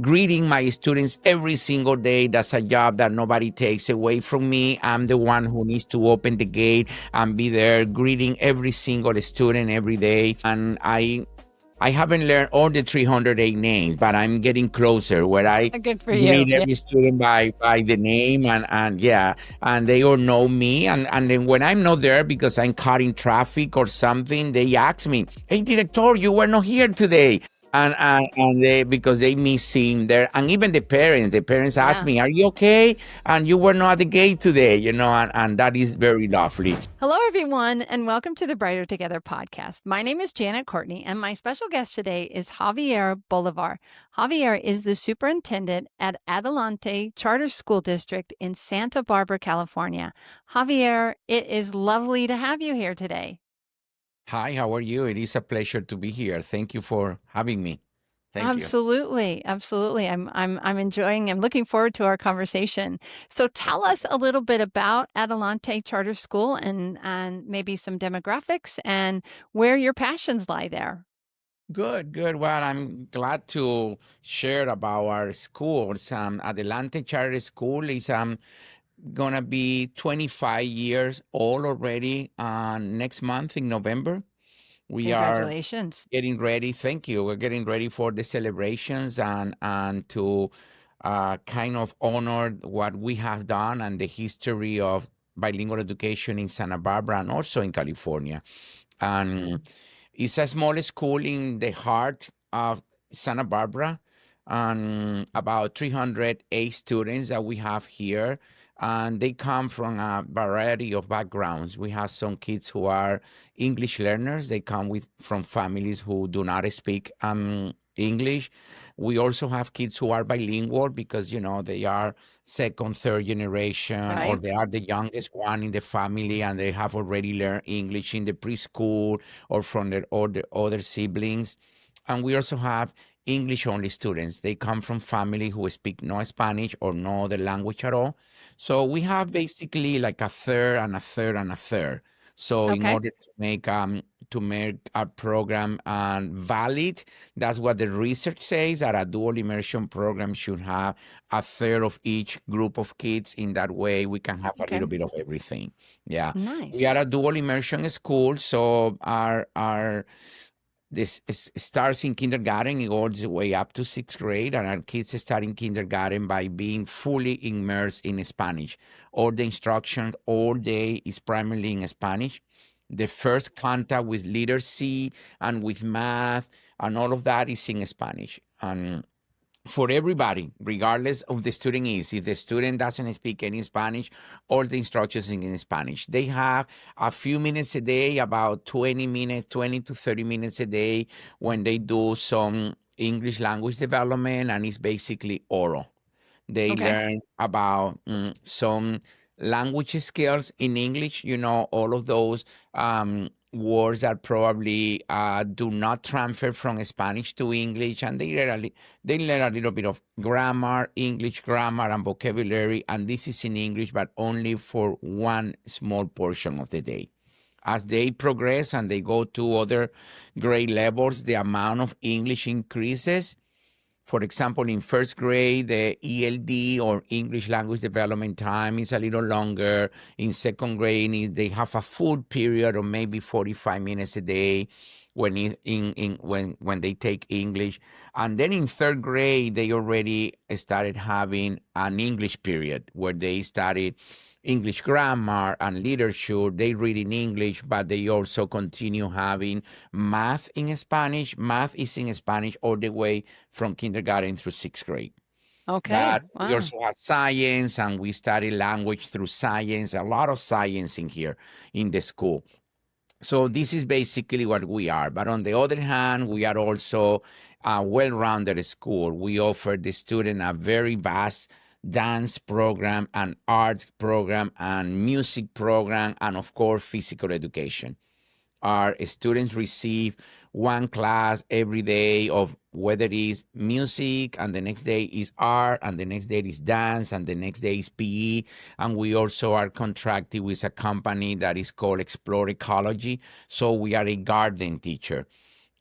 greeting my students every single day. That's a job that nobody takes away from me. I'm the one who needs to open the gate and be there greeting every single student every day. And I haven't learned all the 308 names, but I'm getting closer where I Good for you. greet Yeah. every student by the name and yeah, and they all know me. And then when I'm not there because I'm caught in traffic or something, they ask me, "Hey, director, you were not here today." And they, because they miss seeing there, and even the parents ask Yeah. me, "Are you okay? And you were not at the gate today," and that is very lovely. Hello, everyone, and welcome to the Brighter Together podcast. My name is Janet Courtney, and my special guest today is Javier Bolivar. Javier is the superintendent at Adelante Charter School District in Santa Barbara, California. Javier, it is lovely to have you here today. Hi, how are you? It is a pleasure to be here. Thank you for having me. Thank you. Absolutely, absolutely. I'm enjoying. I'm looking forward to our conversation. So, tell us a little bit about Adelante Charter School and maybe some demographics and where your passions lie there. Good, good. Well, I'm glad to share about our schools. Adelante Charter School is gonna be 25 years old already. Next month in November, we are Congratulations. getting ready. Thank you. We're getting ready for the celebrations and to kind of honor what we have done and the history of bilingual education in Santa Barbara and also in California. And it's a small school in the heart of Santa Barbara, and about 308 students that we have here. And they come from a variety of backgrounds. We have some kids who are English learners. They come from families who do not speak English. We also have kids who are bilingual because, they are second, third generation, or Right? they are the youngest one in the family and they have already learned English in the preschool or from their other siblings. And we also have English only students. They come from family who speak no Spanish or no other language at all. So we have basically like a third and a third and a third. So in Okay. order to make a program valid, that's what the research says, that a dual immersion program should have a third of each group of kids. In that way, we can have a Okay. little bit of everything. Yeah, we Nice. are a dual immersion school, so our this starts in kindergarten, it goes the way up to sixth grade, and our kids start in kindergarten by being fully immersed in Spanish. All the instruction all day is primarily in Spanish. The first contact with literacy and with math and all of that is in Spanish. And for everybody, regardless of the student is. If the student doesn't speak any Spanish, all the instructions in Spanish. They have a few minutes a day, about 20 minutes, 20 to 30 minutes a day when they do some English language development, and it's basically oral. They Okay. learn about some language skills in English, all of those words that probably do not transfer from Spanish to English, and they learn a little bit of grammar, English grammar and vocabulary, and this is in English, but only for one small portion of the day. As they progress and they go to other grade levels, the amount of English increases. For example, in first grade, the ELD or English language development time is a little longer. In second grade, they have a full period of maybe 45 minutes a day when they take English. And then in third grade, they already started having an English period where they started English grammar and literature. They read in English, but they also continue having math in Spanish. Math is in Spanish all the way from kindergarten through sixth grade. Okay. But we Wow. also have science, and we study language through science, a lot of science in here in the school. So this is basically what we are. But on the other hand, we are also a well-rounded school. We offer the student a very vast dance program, and art program, and music program, and of course, physical education. Our students receive one class every day of whether it is music, and the next day is art, and the next day is dance, and the next day is PE. And we also are contracted with a company that is called Explore Ecology. So we are a garden teacher.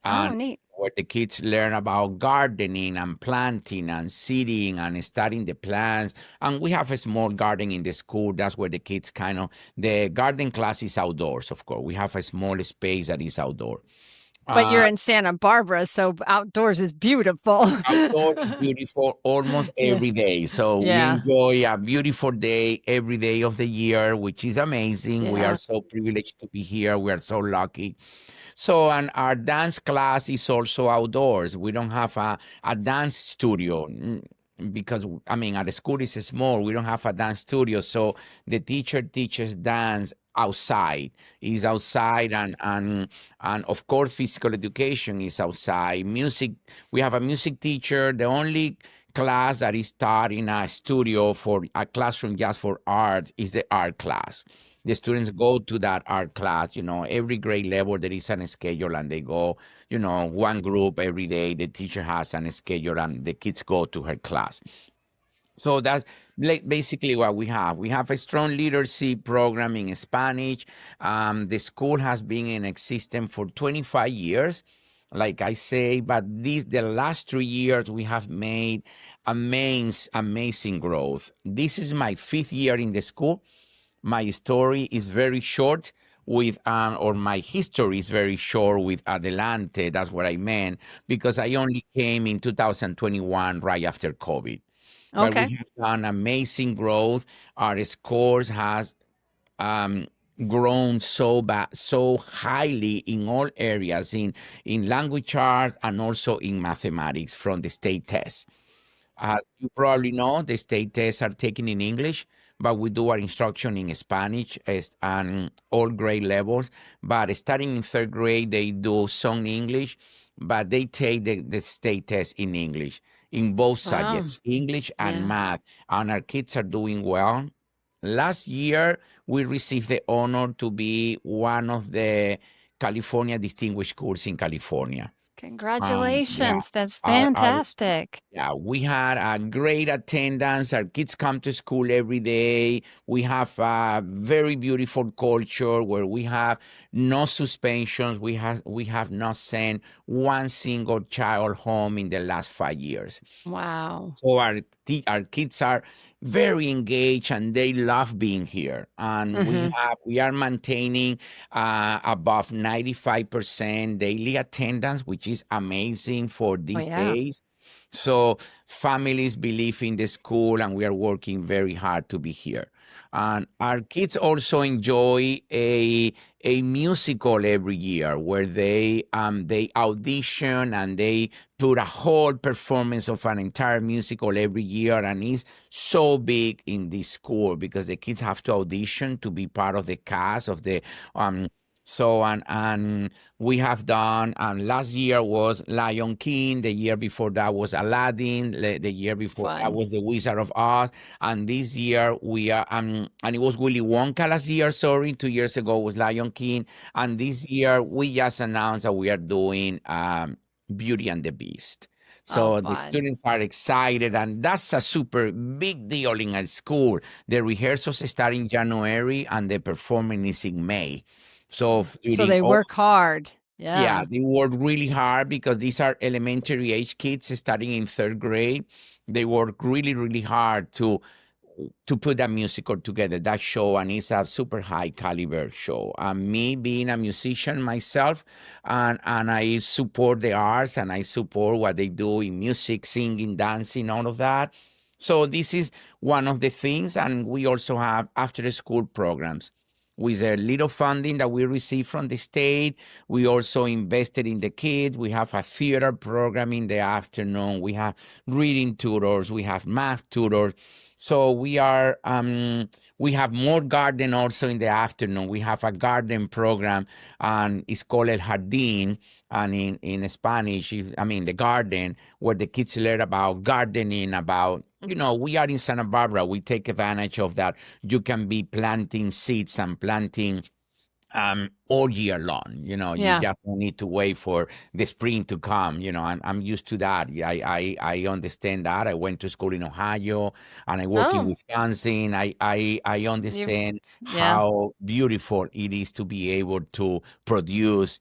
Oh, And neat. where the kids learn about gardening and planting and seeding and studying the plants. And we have a small garden in the school. That's where the kids the garden class is outdoors, of course. We have a small space that is outdoor. But you're Uh, in Santa Barbara, so outdoors is beautiful. Outdoor is beautiful almost Yeah. every day. So we Yeah. enjoy a beautiful day every day of the year, which is amazing. We are Yeah. so privileged to be here. We are so lucky. So, and our dance class is also outdoors. We don't have a dance studio because, I mean, our school is small. We don't have a dance studio. So the teacher teaches dance outside. Is outside, and of course physical education is outside. Music, we have a music teacher. The only class that is taught in a studio for a classroom just for art is the art class. The students go to that art class, every grade level there is a schedule, and they go, one group every day. The teacher has a schedule and the kids go to her class. So that's basically what we have. We have a strong leadership program in Spanish. The school has been in existence for 25 years, like I say, but the last 3 years we have made amazing growth. This is my 5th year in the school. My story is very short or my history is very short with Adelante. That's what I meant, because I only came in 2021, right after COVID. But we Okay. have done amazing growth. Our scores has um, grown so highly in all areas, in language arts and also in mathematics from the state test. As you probably know, the state tests are taken in English, but we do our instruction in Spanish and all grade levels. But starting in 3rd grade, they do some English, but they take the state test in English in both Wow. subjects, English and Yeah. math. And our kids are doing well. Last year, we received the honor to be one of the California Distinguished Schools in California. Yeah, Congratulations. That's our fantastic. yeah, we had a great attendance. Our kids come to school every day. We have a very beautiful culture where we have no suspensions. We have not sent one single child home in the last 5 years. Wow. So our kids are very engaged and they love being here. And we Hmm. are maintaining above 95% daily attendance, which is amazing for Oh, these yeah. days. So families believe in the school, and we are working very hard to be here. And our kids also enjoy a musical every year where they audition and they put a whole performance of an entire musical every year, and it's so big in this school because the kids have to audition to be part of the cast of the so and we have done, and last year was Lion King, the year before that was Aladdin, the year before that Fun. was The Wizard of Oz, and this year we are and it was Willy Wonka last year, sorry, 2 years ago was Lion King, and this year we just announced that we are doing Beauty and the Beast. Oh, So the fun. students are excited, and that's a super big deal in our school. The rehearsals start in January, and the performance is in May. So So during they all, work hard. yeah, Yeah. they work really hard because these are elementary age kids starting in 3rd grade. They work really, really hard to put that musical together, that show, and it's a super high caliber show. Me being a musician myself, and I support the arts and I support what they do in music, singing, dancing, all of that. So this is one of the things, and we also have after school programs. With a little funding that we receive from the state, we also invested in the kids. We have a theater program in the afternoon. We have reading tutors. We have math tutors. So we have more garden also in the afternoon. We have a garden program, and it's called El Jardín, and in Spanish, the garden, where the kids learn about gardening, about, we are in Santa Barbara. We take advantage of that. You can be planting seeds and planting all year long. You Yeah. just don't need to wait for the spring to come. I'm used to that. I understand that. I went to school in Ohio and I work in Oh, Wisconsin. I you, understand yeah. how beautiful it is to be able to produce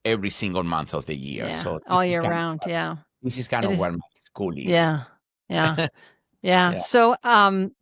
every single month of the year. Yeah, So all year round. Yeah, this is kind it of is. where my school is. Yeah, yeah. Yeah. Yeah. So,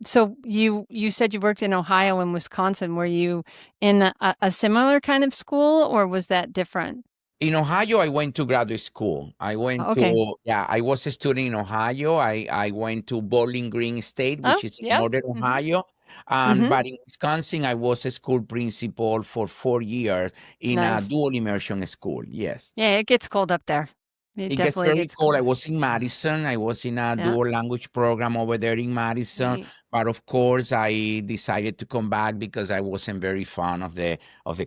so you said you worked in Ohio and Wisconsin. Were you in a similar kind of school, or was that different? In Ohio, I went to graduate school. I went Okay. to, yeah, I was a student in Ohio. I went to Bowling Green State, Oh, which is in yeah. northern Mm-hmm. Ohio. Mm-hmm. But in Wisconsin, I was a school principal for 4 years in a Nice. dual immersion school. Yes. Yeah, it gets cold up there. It It gets definitely very gets cold. I cold. was in Madison. I was in a Yeah. dual language program over there in Madison. Neat. But of course, I decided to come back because I wasn't very fond of the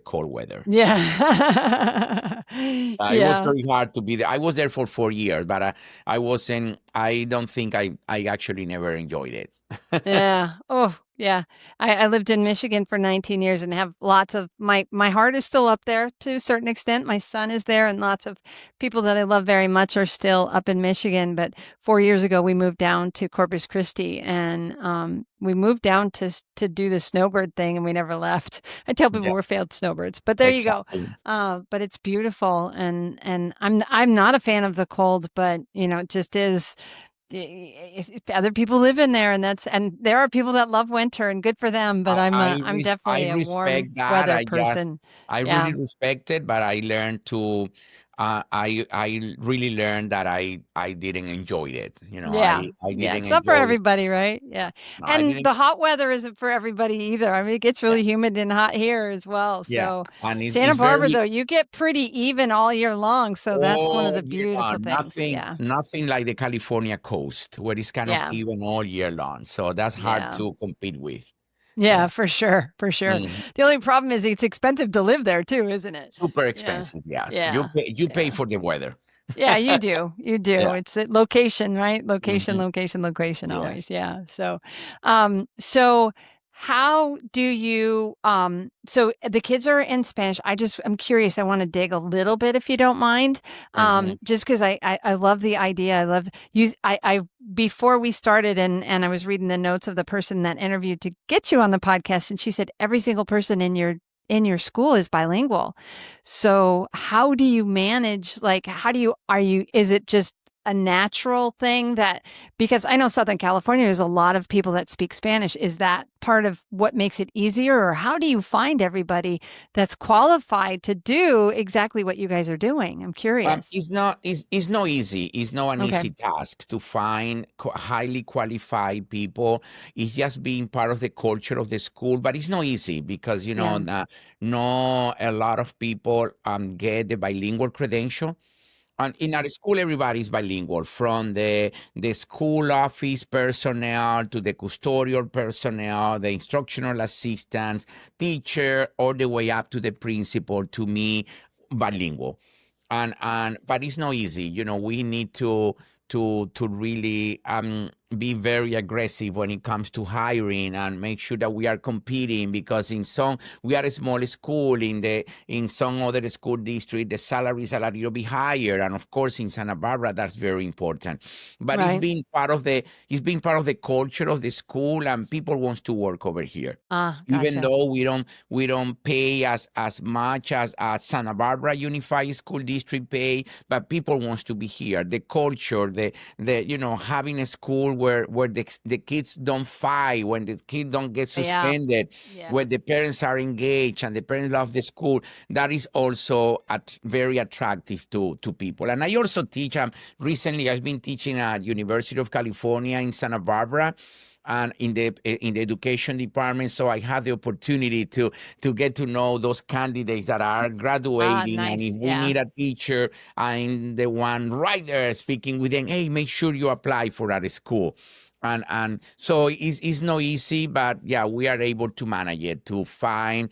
cold weather. Yeah. It was Yeah. very hard to be there. I was there for 4 years, but I wasn't. I don't think I actually never enjoyed it. Yeah. Oh, yeah. I lived in Michigan for 19 years and have lots of my heart is still up there to a certain extent. My son is there and lots of people that I love very much are still up in Michigan. But 4 years ago we moved down to Corpus Christi and we moved down to do the snowbird thing and we never left. I tell people Yeah, we're failed snowbirds, but there you go. exactly. But it's beautiful and I'm not a fan of the cold, but you know, it just is other people live in there and there are people that love winter and good for them, but I'm I definitely a warm respect that. weather person. I Yeah. really respect it, but I learned to. I really learned that I didn't enjoy it. Yeah. I Yeah. didn't It's not for enjoy. everybody, right? Yeah. No, I And didn't. the hot weather isn't for everybody either. I mean, it gets Yeah, really humid and hot here as well. yeah, So and Santa it's Barbara very. though, you get pretty even all year long. So that's one of All the year beautiful long. things. Yeah. Nothing like the California coast where it's kind of Yeah. even all year long. So that's hard Yeah. to compete with. Yeah, Yeah. for sure. For sure. Mhm. The only problem is it's expensive to live there too, isn't it? Super Yeah. expensive. Yes. Yeah. You pay Yeah. for the weather. Yeah, you do. You do. Yeah. It's a location, right? Location, Mhm. location, location Yes. always. Yeah. So how do you so the kids are in Spanish. I'm curious. I want to dig a little bit if you don't mind. Mhm. Just because I love the idea. I love you I before we started and I was reading the notes of the person that interviewed to get you on the podcast, and she said every single person in your school is bilingual. So how do you manage, like, is it just a natural thing that, because I know Southern California, there's a lot of people that speak Spanish. Is that part of what makes it easier? Or how do you find everybody that's qualified to do exactly what you guys are doing? I'm curious. It's not easy. It's not an Okay. easy task to find highly qualified people. It's just being part of the culture of the school, but it's not easy because Yeah. no a lot of people get the bilingual credential. And in our school, everybody is bilingual, from the school office personnel to the custodial personnel, the instructional assistants, teacher, all the way up to the principal. To me, bilingual, and but it's not easy. We need to really be very aggressive when it comes to hiring and make sure that we are competing, because we are a small school. In some other school district the salaries are a little bit higher, and of course in Santa Barbara that's very important. But Right. it's been part of the culture of the school, and people wants to work over here, Ah, even gotcha. though we don't pay as much as Santa Barbara Unified School District pay, but people wants to be here. The culture, the having a school where the kids don't fight, when the kids don't get Yeah. suspended, Yeah. where the parents are engaged and the parents love the school. That is also very attractive to people. And I also teach. Recently, I've been teaching at University of California in Santa Barbara, and in the education department. So I had the opportunity to get to know those candidates that are Ah, graduating, and if nice. we Yeah. need a teacher, I'm the one right there speaking with them. Hey, make sure you apply for that school. And so it's not easy, but yeah, we are able to manage it, to find.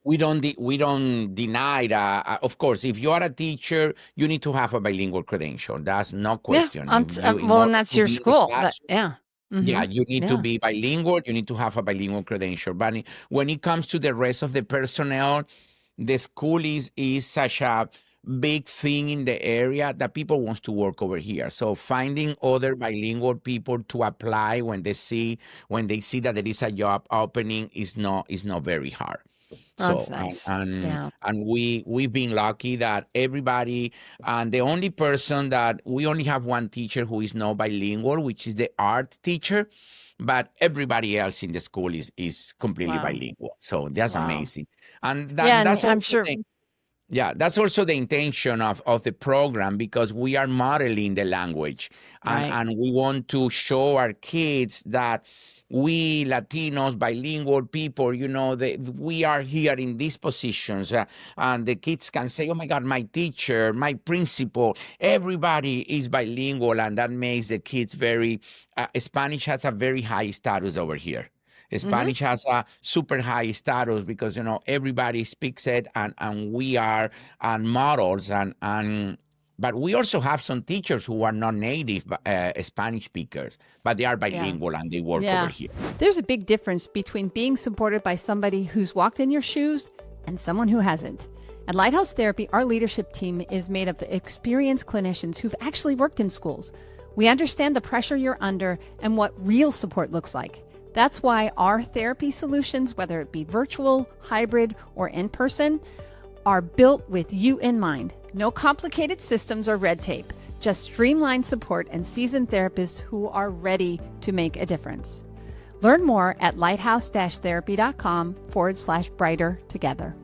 We don't deny that. Of course, if you are a teacher, you need to have a bilingual credential. That's no Yeah. question. If you, in Well, and order that's to your be in the school. classroom, Yeah. yeah, Mm-hmm. you need to Yeah. be bilingual. You need to have a bilingual credential. But when it comes to the rest of the personnel, the school is such a big thing in the area that people wants to work over here. So finding other bilingual people to apply when they see that there is a job opening is not very hard. That's So nice. and Yeah. and we've been lucky that everybody, and the only person that we only have one teacher who is not bilingual, which is the art teacher, but everybody else in the school is completely Wow. bilingual. So that's Wow. amazing. And Yeah, and that's I'm also sure. yeah, that's also the intention of the program, because we are modeling the language, Right. and we want to show our kids that we Latinos, bilingual people, we are here in these positions, and the kids can say, "Oh my God, my teacher, my principal, everybody is bilingual," and that makes the kids very. Spanish has a very high status over here. Hmm. Spanish has a super high status because everybody speaks it, and we are and models and but we also have some teachers who are not native Spanish speakers, but they are Yeah. bilingual and they work over Yeah. here. There's a big difference between being supported by somebody who's walked in your shoes and someone who hasn't. At Lighthouse Therapy, our leadership team is made up of experienced clinicians who've actually worked in schools. We understand the pressure you're under and what real support looks like. That's why our therapy solutions, whether it be virtual, hybrid, or in person, are built with you in mind. No complicated systems or red tape, just streamlined support and seasoned therapists who are ready to make a difference. Learn more at lighthouse-therapy.com/brighter together.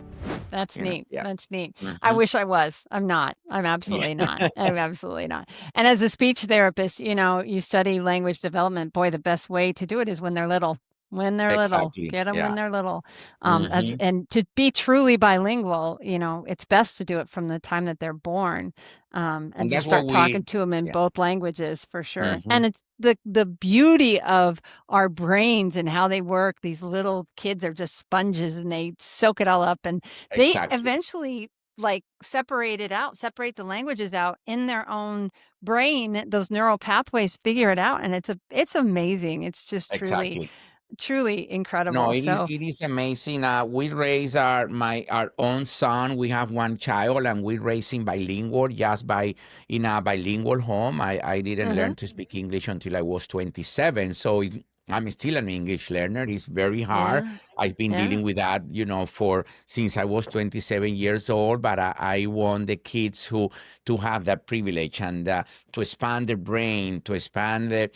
That's neat. Yeah. That's neat. I Mm-hmm. wish I was. I'm not. I'm absolutely not. I'm absolutely not. And as a speech therapist, you study language development. Boy, the best way to do it is when they're little. When they're little, Exactly. get them Yeah. when they're little. Mm-hmm. And to be truly bilingual, it's best to do it from the time that they're born, and And just that's what start talking we. to them in Yeah. both languages for sure. Mm-hmm. And it's the beauty of our brains and how they work. These little kids are just sponges and they soak it all up, and they Exactly. eventually separate the languages out in their own brain. Those neural pathways figure it out, and it's amazing. It's just Exactly. truly No, incredible. it is So, it is amazing. We raise our own son. We have one child, and we raise him bilingual, just by in a bilingual home. I didn't mhm, learn to speak English until I was 27, so I'm still an English learner. It's very hard. yeah, I've been yeah, dealing with that, for since I was 27 years old. But I want the kids who to have that privilege, and to expand their brain, to expand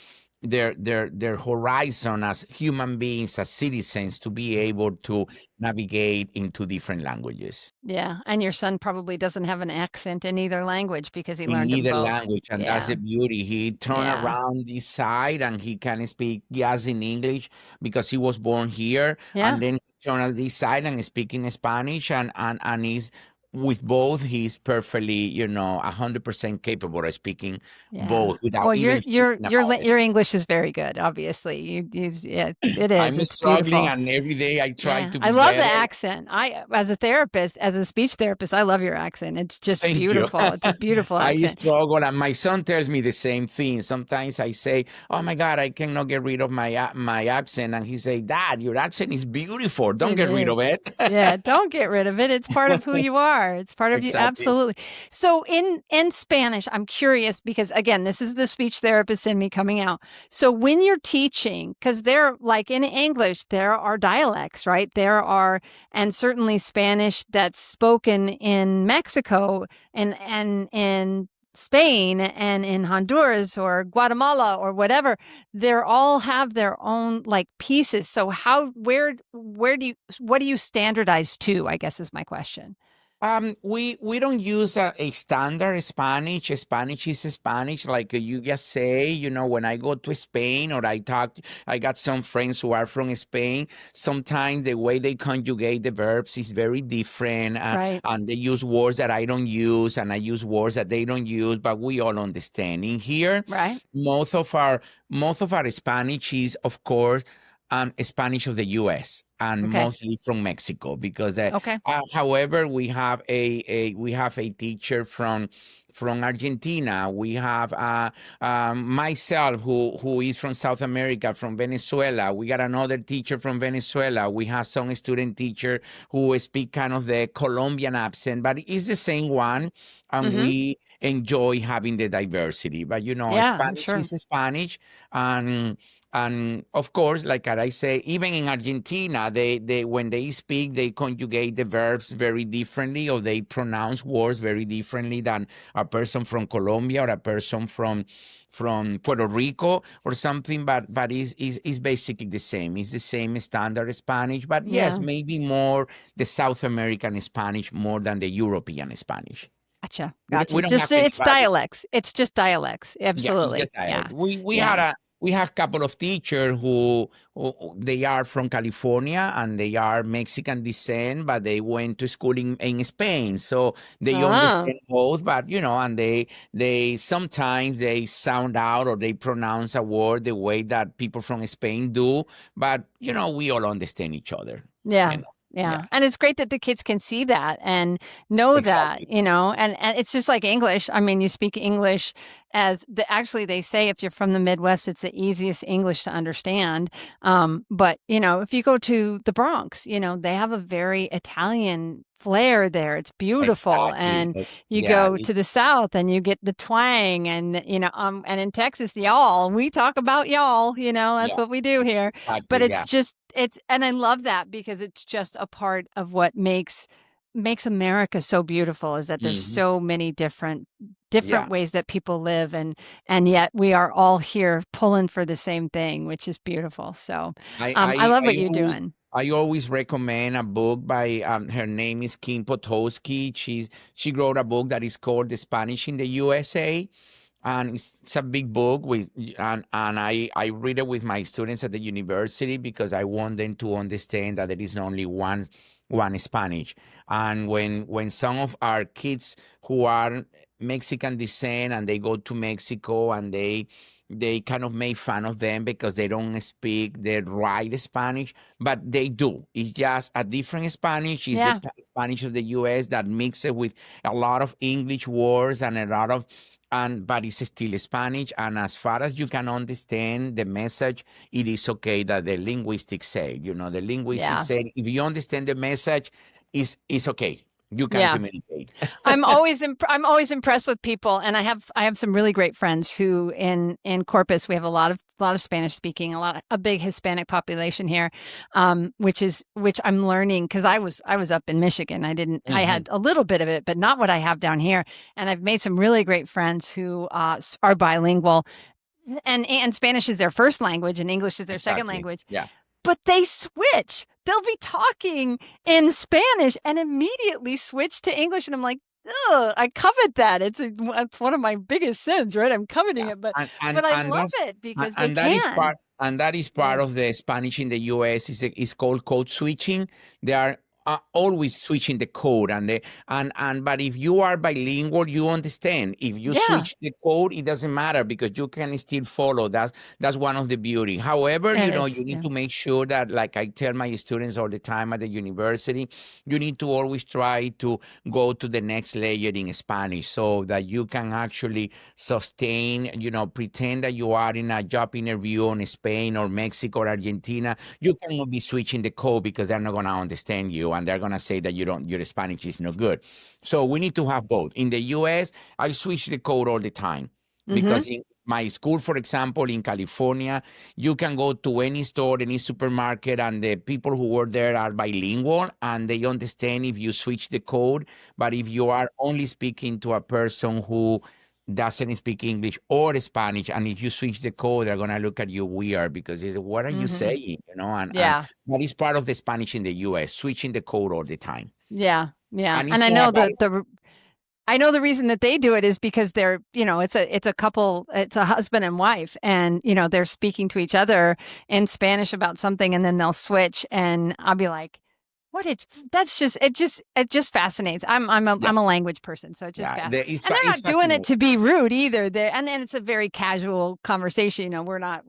their horizon as human beings, as citizens, to be able to navigate into different languages yeah. And your son probably doesn't have an accent in either language because he in learned them either both. language, and that's Yeah, the beauty. He turned yeah, around this side and he can speak just in English because he was born here, yeah, and then he turned on this side and speak in Spanish, and he's with both. He's perfectly 100% capable of speaking yeah. both without Well, even thinking about it. your English is very good. Obviously, yeah, it is. I'm It's struggling, beautiful. and every day I try Yeah, to I be love the better. accent. As a therapist, as a speech therapist, I love your accent. It's just Thank you. beautiful. It's a beautiful I accent. struggle, and my son tells me the same thing. Sometimes I say, "Oh my God, I cannot get rid of my accent," and he say, "Dad, your accent is beautiful. Don't It get rid of is. it." Yeah, don't get rid of it. It's part of who you are. It's part of you. Exactly. Absolutely. So in Spanish, I'm curious because again, this is the speech therapist in me coming out. So when you're teaching, because there, like in English, there are dialects, right? And certainly Spanish that's spoken in Mexico and in Spain and in Honduras or Guatemala or whatever, they're all have their own pieces. So where do you what do you standardize to, I guess is my question. We don't use a standard Spanish. Spanish is Spanish, like you just say. When I go to Spain or I got some friends who are from Spain. Sometimes the way they conjugate the verbs is very different, Right. and they use words that I don't use, and I use words that they don't use. But we all understand. In here, Right. most of our Spanish is, of course, Spanish of the U.S. and Okay. mostly from Mexico, because Okay. however, we have a teacher from Argentina. We have myself, who is from South America, from Venezuela. We got another teacher from Venezuela. We have some student teacher who speak kind of the Colombian accent, but it's the same one, and Mhm. we enjoy having the diversity. But Yeah, I'm Spanish sure. is Spanish, and of course, like I say, even in Argentina, they when they speak, they conjugate the verbs very differently, or they pronounce words very differently than a person from Colombia or a person from Puerto Rico or something. But is basically the same. It's the same standard Spanish, but yes, Yeah. maybe more the South American Spanish more than the European Spanish. Gotcha. We don't, we Gotcha. don't have Just it's anybody. dialects. It's just dialects. Yeah, it's Absolutely. just dialect. Yeah. Yeah. We have a couple of teachers who they are from California and they are Mexican descent, but they went to school in Spain, so they Oh, understand both. But and they sometimes they sound out or they pronounce a word the way that people from Spain do. But we all understand each other. yeah. You know, Yeah. yeah, And it's great that the kids can see that and know that, exactly. and it's just like English. I mean, you speak English actually they say if you're from the Midwest, it's the easiest English to understand. But if you go to the Bronx, they have a very Italian flair there. It's beautiful. Exactly. And you Yeah, go to the South and you get the twang and in Texas, the y'all, we talk about y'all, that's yeah, what we do here. But exactly. it's Yeah. just and I love that because it's just a part of what makes America so beautiful is that there's Mhm. so many different Yeah. ways that people live and yet we are all here pulling for the same thing, which is beautiful. So I I I love what I you're always doing. I always recommend a book by her name is Kim Potosky. She wrote a book that is called The Spanish in the USA, and it's a big book and I read it with my students at the university because I want them to understand that there is only one Spanish. And when some of our kids who are Mexican descent and they go to Mexico and they kind of make fun of them because they don't speak the right Spanish, but they do. It's just a different Spanish. It's the Yeah. Spanish of the US that mixes with a lot of English words and a lot of but it's still Spanish. And as far as you can understand the message, it is okay that the linguistics say. The linguistics Yeah. say if you understand the message, is okay. You can Yeah. communicate. I'm always impressed with people, and I have some really great friends who in Corpus we have a lot of Spanish speaking, a big Hispanic population here, which I'm learning because I was up in Michigan. I Mhm. had a little bit of it, but not what I have down here. And I've made some really great friends who are bilingual, and Spanish is their first language, and English is their second Exactly. language, Yeah. but they switch. They'll be talking in Spanish and immediately switch to English. And I'm like, ugh, I covet that. It's one of my biggest sins, right? I'm coveting Yes, it, but and but and I and love that's it because they and that is can. part Yeah. of the Spanish in the US is called code switching. They are always switching the code and but if you are bilingual, you understand. If you Yeah, switch the code, it doesn't matter because you can still follow. That's one of the beauty. However, it you is. need Yeah. to make sure that, like I tell my students all the time at the university, you need to always try to go to the next layer in Spanish so that you can actually sustain, pretend that you are in a job interview in Spain or Mexico or Argentina. You cannot be switching the code because they're not going to understand you and they're going to say that your Spanish is no good. So we need to have both. In the US, I switch the code all the time Mm-hmm. because in my school, for example, in California, you can go to any store, any supermarket, and the people who work there are bilingual and they understand if you switch the code. But if you are only speaking to a person who doesn't speak English or Spanish, and if you switch the code, they're gonna look at you weird because it's what are you Mm-hmm. saying? And Yeah. that is part of the Spanish in the US, switching the code all the time. Yeah. Yeah. And And it's I not know about I know the reason that they do it is because it's a couple, it's a husband and wife, and they're speaking to each other in Spanish about something, and then they'll switch, and I'll be like, "What did?" That's just fascinates. yeah, I'm a language person, so it just yeah. fascinates, and they're It's not doing it fascinating. to be rude either. And then it's a very casual conversation. We're not.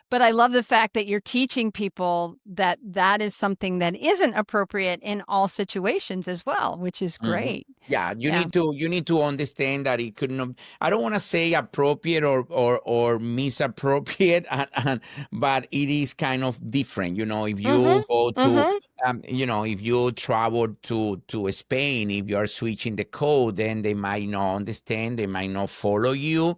But I love the fact that you're teaching people that is something that isn't appropriate in all situations as well, which is Mhm. great. Yeah, Yeah. you need to understand that it could not. I don't want to say appropriate or misappropriate, but it is kind of different. If you Mhm. go to, Mhm. if you travel to Spain, if you are switching the code, then they might not understand. They might not follow you.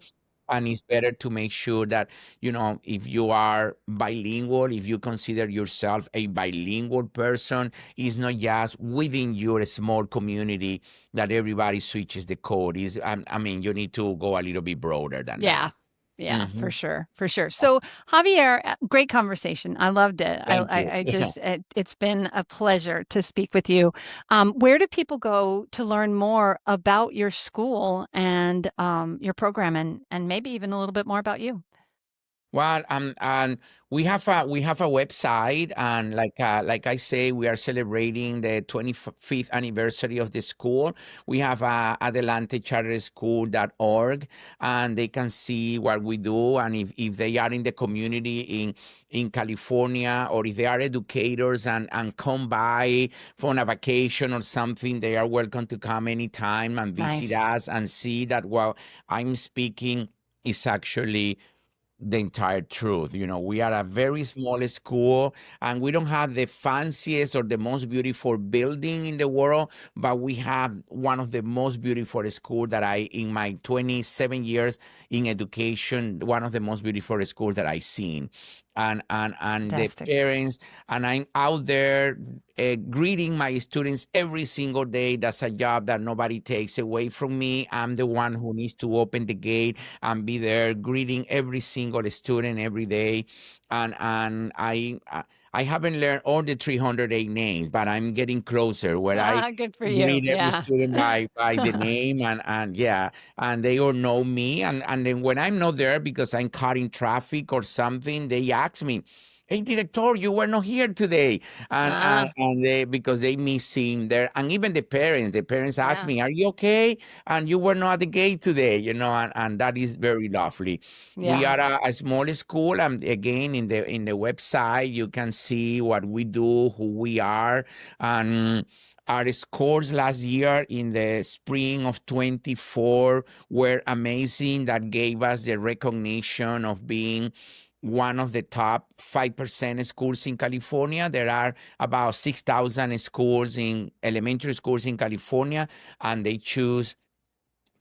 And it's better to make sure that, if you are bilingual, if you consider yourself a bilingual person, it's not just within your small community that everybody switches the code. You need to go a little bit broader than Yeah. that. Yeah, for Mhm. sure. For sure. So, Javier, great conversation. I loved it. Thank you. I just, it's been a pleasure to speak with you. Where do people go to learn more about your school and your program and maybe even a little bit more about you? Well, and we have a website, and like I say, we are celebrating the 25th anniversary of the school. We have Adelante Charter School.org, and they can see what we do, and if they are in the community in California, or if they are educators and come by for a vacation or something, they are welcome to come anytime and visit Nice. us and see that what I'm speaking is actually the entire truth. We are a very small school, and we don't have the fanciest or the most beautiful building in the world, but we have one of the most beautiful schools that in my 27 years in education, one of the most beautiful schools that I've seen. And the Fantastic. parents, and I'm out there greeting my students every single day. That's a job that nobody takes away from me. I'm the one who needs to open the gate and be there greeting every single student every day. And I haven't learned all the 308 names, but I'm getting closer where I Good for you. greet every Yeah. student by the name, and yeah, and they all know me. And then when I'm not there because I'm caught in traffic or something, they ask me, "Hey, director, you were not here today," Ah, and they, because they miss seeing there. And even the parents ask yeah. me, "Are you okay? And you were not at the gate today," and that is very lovely. We Yeah. are a small school, and again, in the website you can see what we do, who we are, and our scores last year in the spring of 24 were amazing. That gave us the recognition of being one of the top 5% schools in California. There are about 6,000 schools in elementary schools in California, and they choose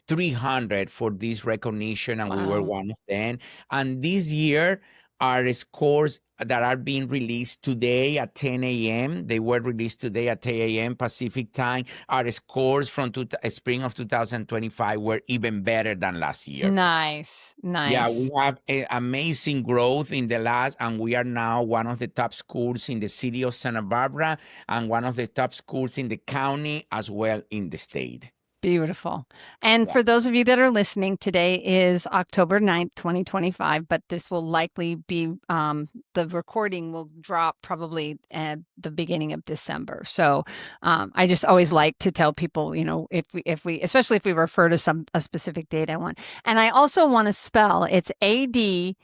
300 for this recognition, and we were Wow. one of them. And this year, our scores that are being released today at 10 a.m., they were released today at 10 a.m. Pacific time. Our scores from spring of 2025 were even better than last year. Nice. Yeah, we Nice. have amazing growth in the last, and we are now one of the top schools in the city of Santa Barbara and one of the top schools in the county as well in the state. Beautiful. And for Yes. those of you that are listening, today is October 9th, 2025, but this will likely be, the recording will drop probably at the beginning of December. So I just always like to tell people, especially if we refer to a specific date I want. And I also want to spell, it's Adelante.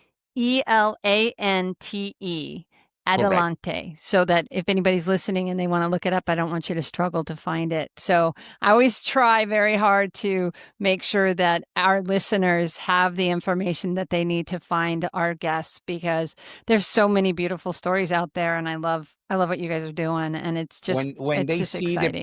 Correct. Adelante, so that if anybody's listening and they want to look it up, I don't want you to struggle to find it. So I always try very hard to make sure that our listeners have the information that they need to find our guests, because there's so many beautiful stories out there, and I love what you guys are doing, and When it's they just see the exciting.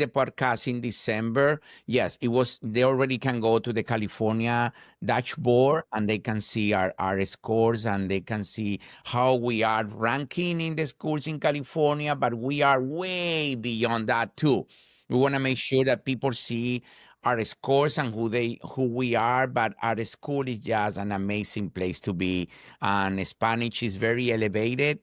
podcast in December, yes, they already can go to the California dashboard, and they can see our scores, and they can see how we are ranking in the schools in California, but we are way beyond that too. We want to make sure that people see our scores and who we are, but our school is just an amazing place to be. And Spanish is very elevated,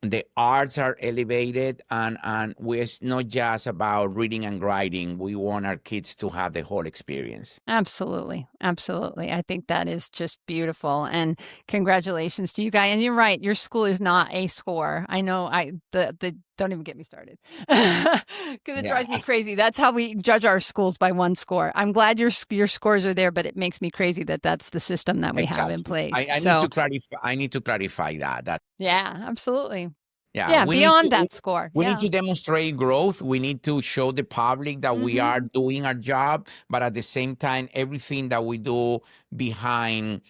the arts are elevated, and it's not just about reading and writing. We want our kids to have the whole experience. Absolutely. Absolutely. I think that is just beautiful. And congratulations to you guys. And you're right, your school is not a score. I know the don't even get me started. Because it Yeah, drives me crazy. That's how we judge our schools, by one score. I'm glad your scores are there, but it makes me crazy that that's the system that we have in exactly. place. I need So to clarify. I need to clarify that. yeah, absolutely. Yeah, Yeah, we need to beyond we, that score. we need Yeah. to demonstrate growth. We need to show the public that we Hmm. are doing our job, but at the same time, everything that we do behind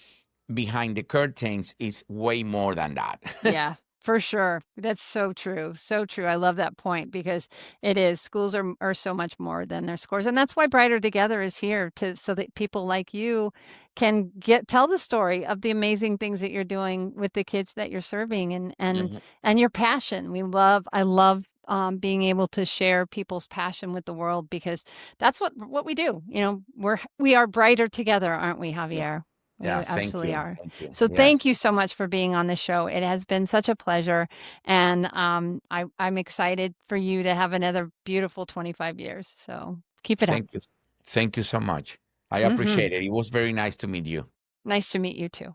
behind the curtains is way more than that. Yeah. For sure. That's so true. So true. I love that point because it is. Schools are so much more than their scores. And that's why Brighter Together is here to so that people like you can tell the story of the amazing things that you're doing with the kids that you're serving Mhm. and your passion. I love being able to share people's passion with the world because that's what we do. You know, we are brighter together, aren't we, Yeah. Javier? We Yeah. Thank absolutely you. are. Thank you. So thank Yes. you so much for being on the show. It has been such a pleasure, and I'm excited for you to have another beautiful 25 years. So keep it up. Thank you. Thank you so much. I Hmm. appreciate it. It was very nice to meet you. Nice to meet you too.